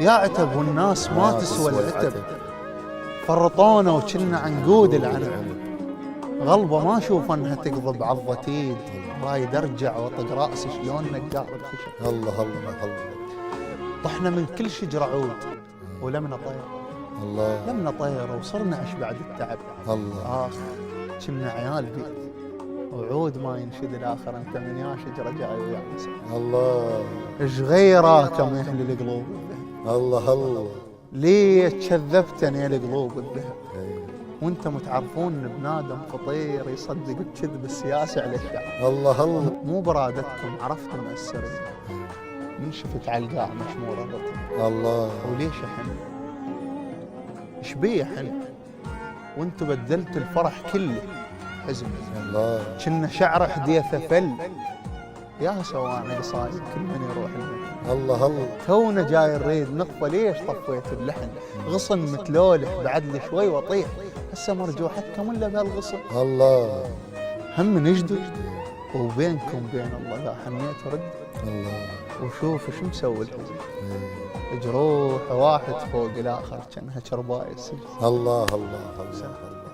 يا عتب والناس ما تسوى العتب، فرطونا وكنا عنقود العنب، غلبه ما اشوف انها تقضب عضة ايد، رايد ارجع واطق راسي شلون نقار الخشب. الله الله الله. طحنا من كل شجره عود ولمنا طير، الله لمنا طير وصرنا عش بعد التعب. الله. كنا عيال بيت وعود ما ينشد الاخر، انت من يا شجره جاي ويا مساء. الله ايش غيره كم يهل القلوب. الله الله. ليه كذبتني القلوب الذهب، وانت متعرفون ان بنادم فطير يصدق الكذب السياسي على الشعب. الله الله. مو برادتكم عرفت مأسرين، من شفت على القاع مشمورة رطب. الله. وليش حن؟ ايش بيه حن؟ وانتو بدلت الفرح كله حزن. الله. كنا شعر حديثه فل، يا سوانا قصايد كل من يروح المكان. الله الله. تونا جاي نريد نقفه، ليش طفيت اللحن؟ غصن متلولح بعد لي شوي واطيح، هسه مرجوحتكم الا بهالغصن. الله. هم نجدد وبينكم بين الله لا حنيت رد. الله. وشوف شو مسوي الحزن، جروح واحد فوق الاخر كانها كرباي السجن. الله الله الله.